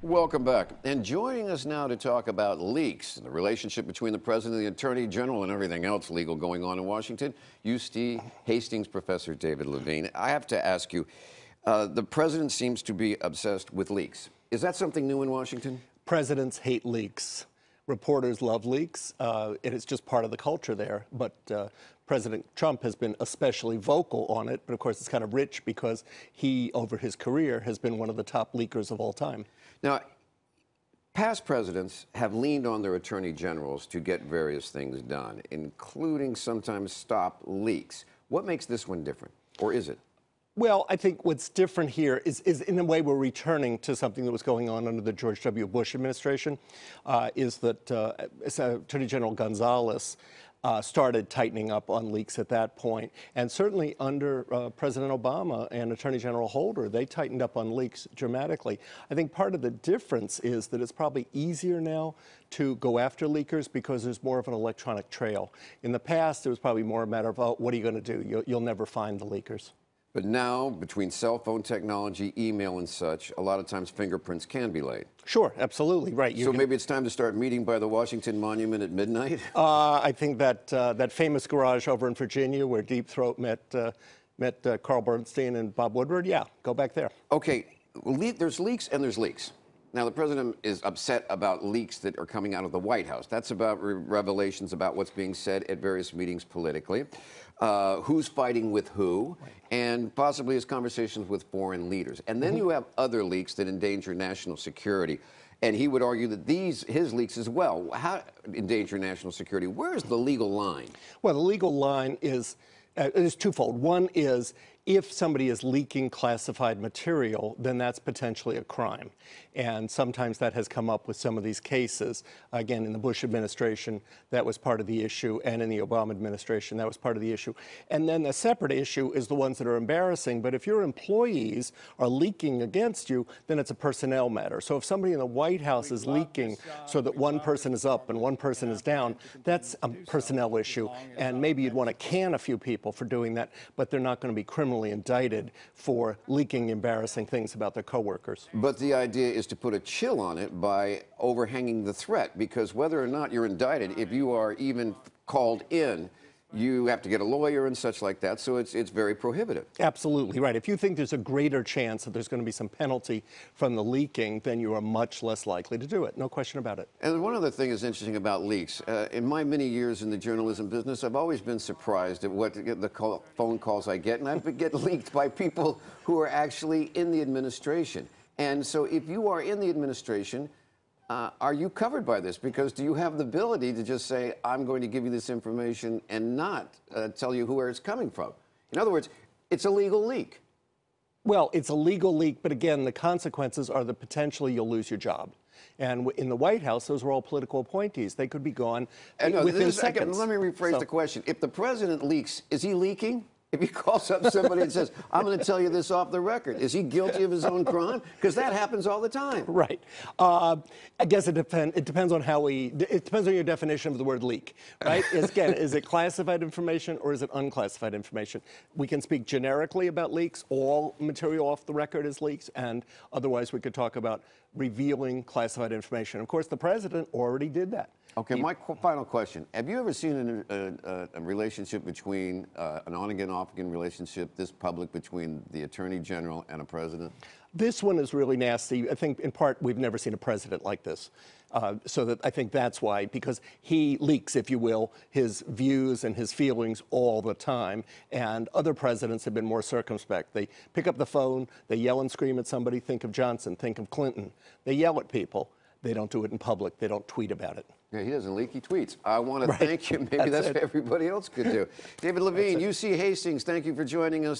Welcome back. And joining us now to talk about leaks and the relationship between the President and the Attorney General and everything else legal going on in Washington, UC Hastings professor David Levine. I have to ask you, the President seems to be obsessed with leaks. Is that something new in Washington? Presidents hate leaks. Reporters love leaks. It is just part of the culture there. But President Trump has been especially vocal on it. But of course, it's kind of rich because he, over his career, has been one of the top leakers of all time. Now, past presidents have leaned on their attorney generals to get various things done, including sometimes stop leaks. What makes this one different, or is it? Well, I think what's different here is in a way we're returning to something that was going on under the George W. Bush administration, is that Attorney General Gonzalez started tightening up on leaks at that point. And certainly under President Obama and Attorney General Holder, they tightened up on leaks dramatically. I think part of the difference is that it's probably easier now to go after leakers because there's more of an electronic trail. In the past, it was probably more a matter of, oh, what are you going to do? You'll never find the leakers. But now, between cell phone technology, email and such, a lot of times fingerprints can be laid. Sure, absolutely, right. So maybe it's time to start meeting by the Washington Monument at midnight? I think that famous garage over in Virginia where Deep Throat met Carl Bernstein and Bob Woodward, yeah, go back there. Okay, there's leaks and there's leaks. Now, the president is upset about leaks that are coming out of the White House. That's about revelations about what's being said at various meetings politically, who's fighting with who, and possibly his conversations with foreign leaders. And then you have other leaks that endanger national security. And he would argue that his leaks as well endanger national security. Where is the legal line? Well, the legal line is twofold. One is if somebody is leaking classified material, then that's potentially a crime. And sometimes that has come up with some of these cases. Again, in the Bush administration, that was part of the issue, and in the Obama administration, that was part of the issue. And then a separate issue is the ones that are embarrassing. But if your employees are leaking against you, then it's a personnel matter. So if somebody in the White House is leaking so that one person is up and one person is down, that's a personnel issue. And maybe you'd want to can a few people for doing that, but they're not going to be criminally indicted for leaking embarrassing things about their coworkers. But the idea is to put a chill on it by overhanging the threat, because whether or not you're indicted, if you are even called in, you have to get a lawyer and such like that, so it's very prohibitive. Absolutely right. If you think there's a greater chance that there's going to be some penalty from the leaking, then you are much less likely to do it. No question about it. And one other thing is interesting about leaks. In my many years in the journalism business, I've always been surprised at what the phone calls I get, and I get leaked by people who are actually in the administration. And so if you are in the administration, are you covered by this? Because do you have the ability to just say, I'm going to give you this information and not tell you where it's coming from? In other words, it's a legal leak. Well, it's a legal leak, but again, the consequences are that potentially you'll lose your job. And in the White House, those were all political appointees. They could be gone within seconds. Let me rephrase the question. If the president leaks, is he leaking? If he calls up somebody and says, I'm going to tell you this off the record, is he guilty of his own crime? Because that happens all the time. Right. I guess it depends on it depends on your definition of the word leak, right? Again, is it classified information or is it unclassified information? We can speak generically about leaks. All material off the record is leaks, and otherwise we could talk about revealing classified information. Of course, the president already did that. Okay, my final question. Have you ever seen a relationship between, an on-again, off-again relationship this public between the Attorney General and a president? This one is really nasty. I think, in part, we've never seen a president like this. So that I think that's why, because he leaks, if you will, his views and his feelings all the time. And other presidents have been more circumspect. They pick up the phone, they yell and scream at somebody. Think of Johnson, think of Clinton. They yell at people. They don't do it in public. They don't tweet about it. Yeah, he doesn't leak, he tweets. I want to thank you. Maybe that's what everybody else could do. David Levine, UC Hastings, thank you for joining us.